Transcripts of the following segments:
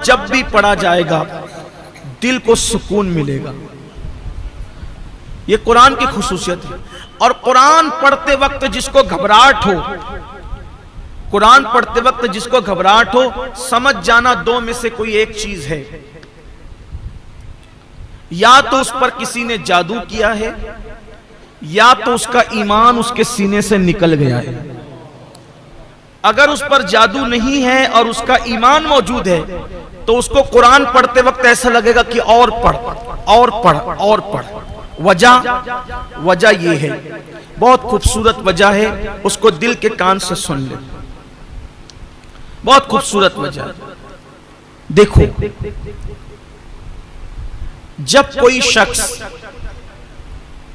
जब भी पढ़ा जाएगा दिल को सुकून मिलेगा। ये कुरान की खुसूसियत है। और कुरान पढ़ते वक्त जिसको घबराहट हो, कुरान पढ़ते वक्त जिसको घबराहट हो, समझ जाना दो में से कोई एक चीज है, या तो उस पर किसी ने जादू किया है, या तो उसका ईमान उसके सीने से निकल गया है। अगर उस पर जादू नहीं है और उसका ईमान मौजूद है तो उसको कुरान पढ़ते वक्त ऐसा लगेगा कि और पढ़ और पढ़ और पढ़। वजह ये है, बहुत खूबसूरत वजह है, उसको दिल के कान से सुन ले। बहुत खूबसूरत वजह। देखो, जब कोई शख्स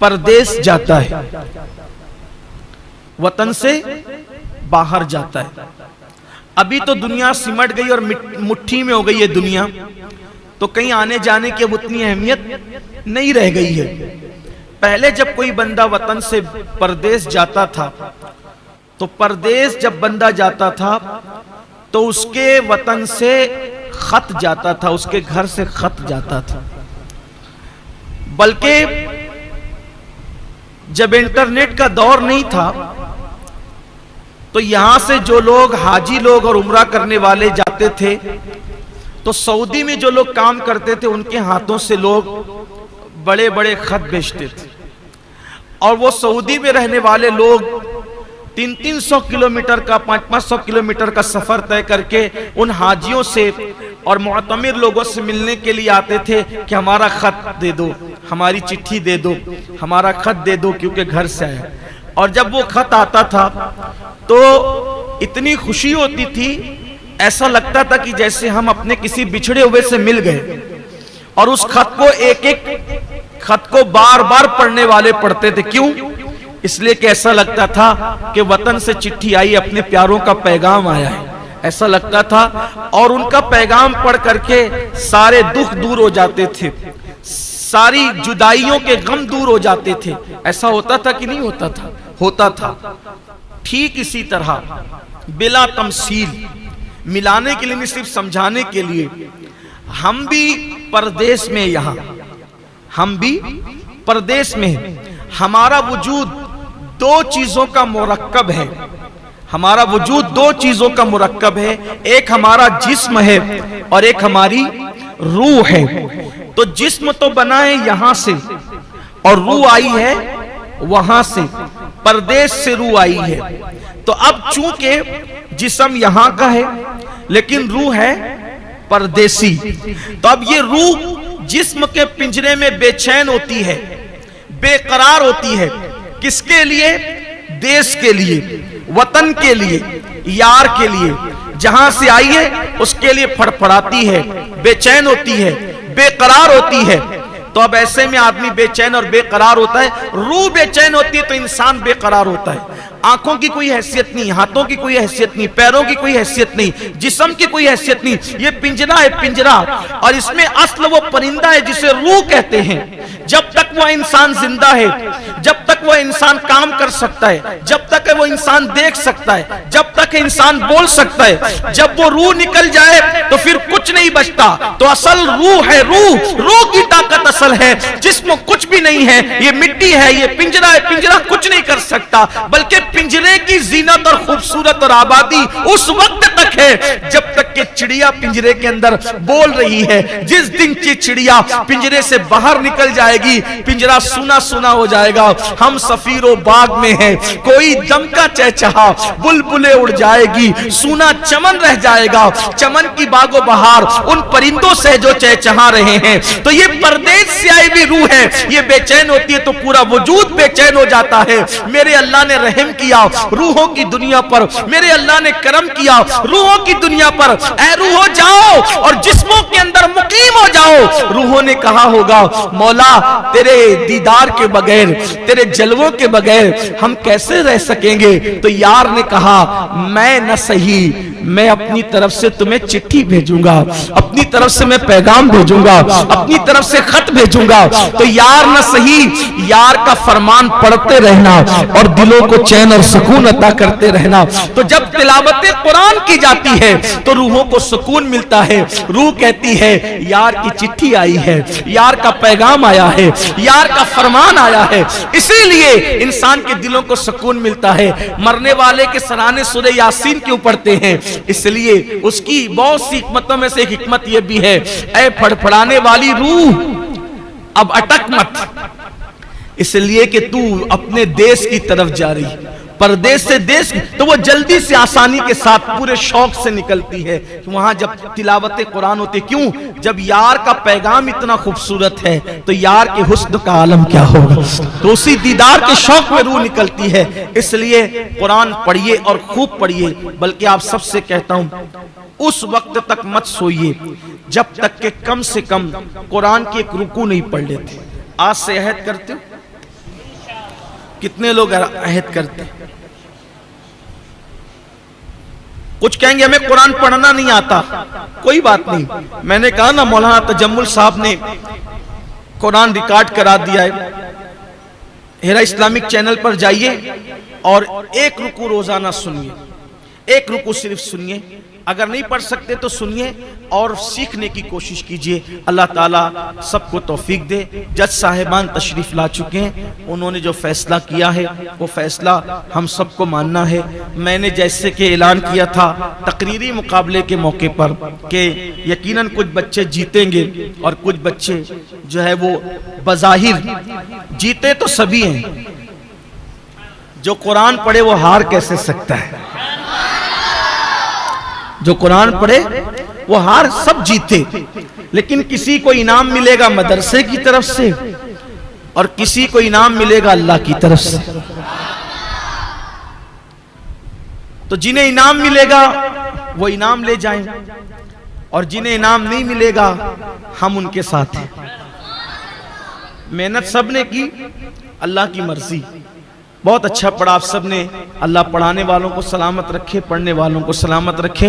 परदेश जाता है, वतन से बाहर जाता है, अभी तो दुनिया सिमट गई और मुट्ठी में हो गई है दुनिया, तो कहीं आने जाने की अब उतनी अहमियत नहीं रह गई है। पहले जब कोई बंदा वतन से परदेश जाता था, तो परदेश जब बंदा जाता था तो उसके वतन से खत जाता था, उसके घर से खत जाता था। बल्कि जब इंटरनेट का दौर नहीं था तो यहां से जो लोग हाजी लोग और उम्रा करने वाले जाते थे, तो सऊदी में जो लोग काम करते थे उनके हाथों से लोग बड़े बड़े खत भेजते थे। और वो सऊदी में रहने वाले लोग 300-300 किलोमीटर का 500-500 किलोमीटर का सफर तय करके उन हाजियों से और मुअतमिर लोगों से मिलने के लिए आते थे कि हमारा खत दे दो, हमारी चिट्ठी दे दो, हमारा खत दे दो, क्योंकि घर से आया। और जब वो खत आता था तो इतनी खुशी होती थी, ऐसा लगता था कि जैसे हम अपने किसी बिछड़े हुए से मिल गए। और उस खत को एक एक खत को बार बार पढ़ने वाले पढ़ते थे। क्यों? इसलिए कि ऐसा लगता था कि वतन से चिट्ठी आई, अपने प्यारों का पैगाम आया है, ऐसा लगता था। और उनका पैगाम पढ़ करके सारे दुख दूर हो जाते थे, सारी जुदाइयों के गम दूर हो जाते थे। ऐसा होता था कि नहीं होता था? होता था। ठीक इसी तरह बिला तमसील, मिलाने के लिए नहीं, सिर्फ समझाने के लिए, हम भी परदेश में, यहां हम भी परदेश में हैं। हमारा वजूद दो चीजों का मुरक्कब है, हमारा वजूद दो चीजों का मुरक्कब है। एक हमारा जिस्म है और एक हमारी रूह है। तो जिस्म तो बना है यहां से और रूह आई है वहां से, परदेश से रूह आई है। तो अब चूंकि जिस्म यहां का है लेकिन रूह है परदेसी, तो अब ये रूह जिस्म के पिंजरे में बेचैन होती है, बेकरार होती है। किसके लिए? देश के लिए, वतन के लिए, यार के लिए। जहां से आई है उसके लिए फड़फड़ाती है, बेचैन होती है, बेकरार होती है। तो अब ऐसे में आदमी बेचैन और बेकरार होता है। रूह बेचैन होती है तो इंसान बेकरार होता है। आंखों की कोई हैसियत नहीं, हाथों की कोई हैसियत नहीं, पैरों की कोई हैसियत नहीं, जिस्म की कोई हैसियत नहीं। ये पिंजरा है, पिंजरा। और इसमें असल वो परिंदा है जिसे रूह कहते हैं। जब तक वह इंसान जिंदा है, जब तक वह इंसान काम कर सकता है, जब तक वो इंसान देख सकता है, जब तक इंसान बोल सकता है, जब वो रूह निकल जाए तो फिर कुछ नहीं बचता। तो असल रूह है, रूह की ताकत असल है। जिस्म कुछ भी नहीं है, ये मिट्टी है, ये पिंजरा है, पिंजरा कुछ नहीं कर सकता। बल्कि पिंजरे की जीनत और खूबसूरत और आबादी उस वक्त तक है जब तक कि चिड़िया पिंजरे के अंदर बोल रही है। जिस दिन की चिड़िया पिंजरे से बाहर निकल जाएगी, पिंजरा सुना सुना हो जाएगा। हम सफीरो बाग में हैं, कोई दम का चहचहा, बुलबुलें उड़ जाएगी, सूना चमन रह जाएगा। चमन की बागो बहार उन परिंदों से जो चहचहा रहे हैं। तो ये परदेश से आई भी रूह है, ये बेचैन होती है तो पूरा वजूद बेचैन हो जाता है। मेरे अल्लाह ने रहम किया रूहों की दुनिया पर, मेरे अल्लाह ने करम किया रूहों की दुनिया पर। ऐ रूहो जाओ और जिस्मों के अंदर मुकीम हो जाओ। रूहों ने कहा होगा, मौला तेरे दीदार के बगैर, तेरे जलवों के बगैर हम कैसे रह सकेंगे? तो यार ने कहा, मैं न सही मैं अपनी तरफ से तुम्हें चिट्ठी भेजूंगा, अपनी तरफ से मैं पैगाम भेजूंगा, अपनी तरफ से खत भेजूंगा। तो यार न सही, यार का फरमान पढ़ते रहना और दिलों को चैन और सुकून अता करते रहना। तो जब तिलावत कुरान की जाती है तो रूहों को सुकून मिलता है। रूह कहती है यार की चिट्ठी आई है, यार का पैगाम आया है, यार का फरमान आया है। इसीलिए इंसान के दिलों को सुकून मिलता है। मरने वाले के सराहने सूरह यासीन क्यों पढ़ते हैं? इसलिए उसकी बहुत सी हिकमतों में से एक हिकमत यह भी है, ऐ फड़फड़ाने वाली रूह अब अटक मत, इसलिए कि तू अपने देश की तरफ जा रही, परदेश से देश, तो वो जल्दी से आसानी के साथ पूरे शौक से निकलती है वहां जब तिलावत कुरान होती। क्यों? जब यार का पैगाम इतना खूबसूरत है तो यार के हुस्न का आलम क्या होगा। तो उसी दीदार के शौक में रूह निकलती है। इसलिए कुरान पढ़िए और खूब पढ़िए। बल्कि आप सबसे कहता हूं उस वक्त तक मत सोइए जब तक के कम से कम कुरान की एक रुकू नहीं पढ़ लेते। आज से अहद करते हो? कितने लोग अहद करते? कुछ कहेंगे हमें कुरान पढ़ना नहीं आता। कोई बात नहीं, मैंने कहा ना मौलाना तजम्मुल साहब ने कुरान रिकॉर्ड करा दिया है। हेरा इस्लामिक चैनल पर जाइए और एक रुकू रोजाना सुनिए, एक रुकू सिर्फ सुनिए। अगर नहीं पढ़ सकते तो सुनिए और सीखने की कोशिश कीजिए। अल्लाह ताला सबको तौफीक दे। जज साहिबान तशरीफ ला चुके हैं, उन्होंने जो फैसला किया है वो फैसला हम सबको मानना है। मैंने जैसे कि ऐलान किया था तकरीरी मुकाबले के मौके पर कि यकीनन कुछ बच्चे जीतेंगे और कुछ बच्चे जो है वो बज़ाहिर जीते तो सभी हैं, जो कुरान पढ़े वो हार कैसे सकता है? जो कुरान पढ़े वो हार, सब जीते, लेकिन किसी को इनाम मिलेगा मदरसे की तरफ से और किसी को इनाम मिलेगा अल्लाह की तरफ से। तो जिन्हें इनाम मिलेगा वो इनाम ले जाएं और जिन्हें इनाम नहीं मिलेगा हम उनके साथ हैं। मेहनत सब ने की, अल्लाह की मर्जी। बहुत अच्छा पढ़ा आप सब ने। अल्लाह पढ़ाने वालों को सलामत रखे, पढ़ने वालों को सलामत रखे।